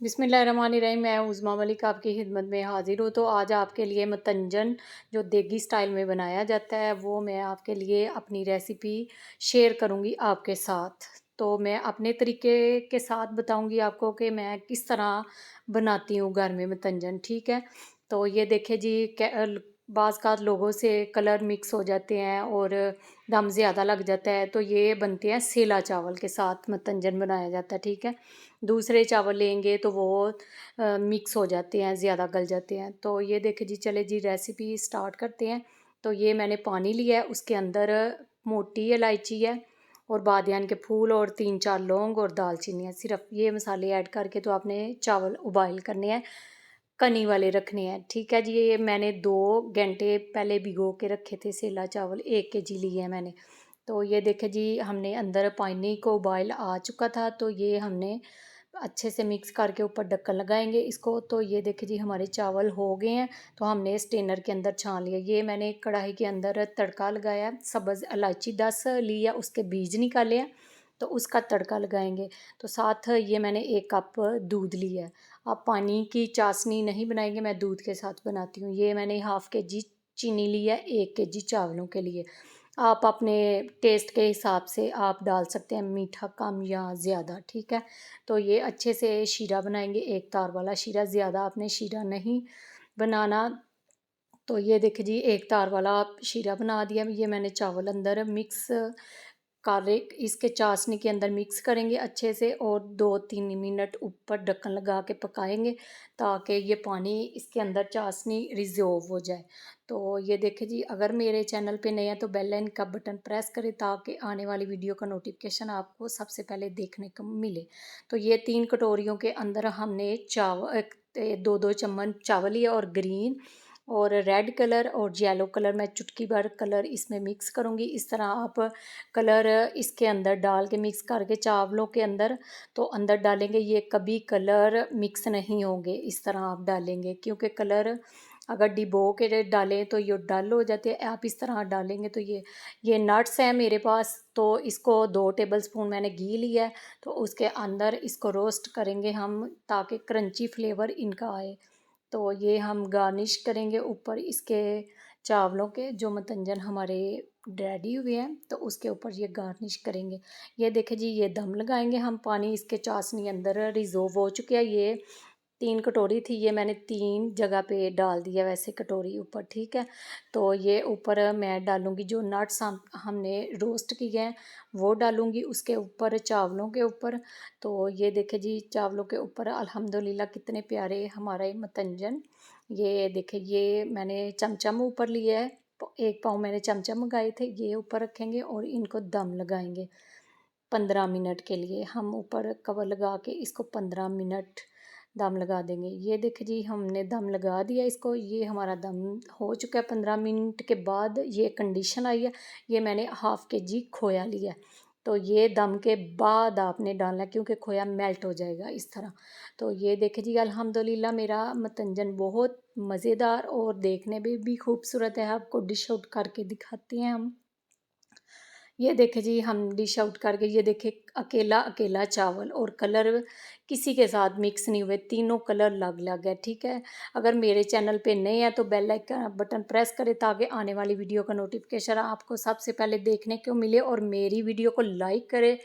बिस्मिल्लाहिर्रहमानिर्रहीम। मैं उज़्मा मलिक आपकी खिदमत में हाज़िर हूँ। तो आज आपके लिए मतंजन जो देगी स्टाइल में बनाया जाता है वो मैं आपके लिए अपनी रेसिपी शेयर करूँगी आपके साथ। तो मैं अपने तरीके के साथ बताऊँगी आपको कि मैं किस तरह बनाती हूँ घर में मतंजन, ठीक है? तो ये देखिए जी, बाज़ लोगों से कलर मिक्स हो जाते हैं और दम ज़्यादा लग जाता है, तो ये बनते हैं सेला चावल के साथ मतंजन बनाया जाता है, ठीक है? दूसरे चावल लेंगे तो वो मिक्स हो जाते हैं, ज़्यादा गल जाते हैं। तो ये देखिए जी, चले जी रेसिपी स्टार्ट करते हैं। तो ये मैंने पानी लिया है, उसके अंदर मोटी इलायची है और बादियान के फूल और 3-4 लौंग और दालचीनी है। सिर्फ ये मसाले ऐड करके तो आपने चावल उबाइल करने हैं, कनी वाले रखने हैं, ठीक है जी। ये मैंने 2 घंटे पहले भिगो के रखे थे सेला चावल, 1 केजी लिए हैं मैंने। तो ये देखिए जी, हमने अंदर पानी को उबाइल आ चुका था, तो ये हमने अच्छे से मिक्स करके ऊपर ढक्कन लगाएंगे इसको। तो ये देखिए जी, हमारे चावल हो गए हैं, तो हमने स्टेनर के अंदर छान लिया। ये मैंने कढ़ाई के अंदर तड़का लगाया, सब्ज़ इलायची 10 लिया, उसके बीज निकाले हैं, तो उसका तड़का लगाएंगे। तो साथ ये मैंने 1 कप दूध लिया है। आप पानी की चाशनी नहीं बनाएंगे, मैं दूध के साथ बनाती हूँ। ये मैंने हाफ़ केजी चीनी ली है 1 केजी चावलों के लिए। आप अपने टेस्ट के हिसाब से आप डाल सकते हैं मीठा कम या ज़्यादा, ठीक है। तो ये अच्छे से शीरा बनाएंगे, एक तार वाला शीरा, ज़्यादा आपने शीरा नहीं बनाना। तो ये देखिए जी, एक तार वाला शीरा बना दिया। ये मैंने चावल अंदर मिक्स काले इसके चाशनी के अंदर मिक्स करेंगे अच्छे से और 2-3 मिनट ऊपर ढक्कन लगा के पकाएंगे, ताकि ये पानी इसके अंदर चाशनी रिजॉल्व हो जाए। तो ये देखिए जी, अगर मेरे चैनल पे नए हैं तो बेल आइकन का बटन प्रेस करें, ताकि आने वाली वीडियो का नोटिफिकेशन आपको सबसे पहले देखने को मिले। तो ये 3 कटोरियों के अंदर हमने 2-2 चम्मच चावल लिया और ग्रीन और रेड कलर और येलो कलर, मैं चुटकी भर कलर इसमें मिक्स करूँगी। इस तरह आप कलर इसके अंदर डाल के मिक्स करके चावलों के अंदर तो अंदर डालेंगे, ये कभी कलर मिक्स नहीं होंगे। इस तरह आप डालेंगे, क्योंकि कलर अगर डिबो के डालें तो ये डल हो जाते हैं। आप इस तरह डालेंगे तो ये नट्स हैं मेरे पास, तो इसको 2 टेबलस्पून मैंने घी लिया है, तो उसके अंदर इसको रोस्ट करेंगे हम, ताकि क्रंची फ्लेवर इनका आए। तो ये हम गार्निश करेंगे ऊपर इसके चावलों के, जो मतंजन हमारे रेडी हुए हैं, तो उसके ऊपर ये गार्निश करेंगे। ये देखिए जी, ये दम लगाएंगे हम, पानी इसके चाशनी अंदर रिजॉल्व हो चुके हैं। ये 3 कटोरी थी, ये मैंने 3 जगह पे डाल दिया वैसे कटोरी ऊपर, ठीक है। तो ये ऊपर मैं डालूँगी जो नट्स हमने रोस्ट किए हैं, वो डालूँगी उसके ऊपर, चावलों के ऊपर। तो ये देखिए जी, चावलों के ऊपर अल्हम्दुलिल्लाह कितने प्यारे हमारा ये मतंजन। ये देखिए, ये मैंने चमचम ऊपर लिया है, 1 पाव मैंने चमचम मंगाए थे, ये ऊपर रखेंगे और इनको दम लगाएंगे 15 मिनट के लिए। हम ऊपर कवर लगा के इसको 15 मिनट दम लगा देंगे। ये देखिए जी, हमने दम लगा दिया इसको, ये हमारा दम हो चुका है। 15 मिनट के बाद ये कंडीशन आई है। ये मैंने हाफ़ केजी खोया लिया है, तो ये दम के बाद आपने डालना है, क्योंकि खोया मेल्ट हो जाएगा इस तरह। तो ये देखिए जी, अल्हम्दुलिल्लाह मेरा मतंजन बहुत मज़ेदार और देखने में भी खूबसूरत है। आपको डिश आउट करके दिखाते हैं हम। ये देखें जी, हम डिश आउट करके, ये देखें अकेला अकेला चावल और कलर किसी के साथ मिक्स नहीं हुए, तीनों कलर अलग अलग है, ठीक है। अगर मेरे चैनल पे नए हैं तो बेल आइकन बटन प्रेस करें, ताकि आने वाली वीडियो का नोटिफिकेशन आपको सबसे पहले देखने को मिले। और मेरी वीडियो को लाइक करें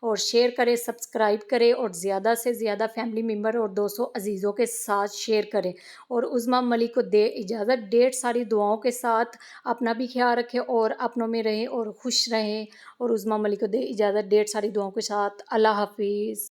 और शेयर करें, सब्सक्राइब करें और ज़्यादा से ज़्यादा फैमिली मेम्बर और दोस्तों अजीज़ों के साथ शेयर करें। और उज़्मा मलिक को दे इजाज़त, ढेर सारी दुआओं के साथ। अपना भी ख्याल रखें और अपनों में रहें और खुश रहें। और उज़्मा मलिक को दे इजाज़त, ढेर सारी दुआओं के साथ। अल्लाह हाफ़िज़।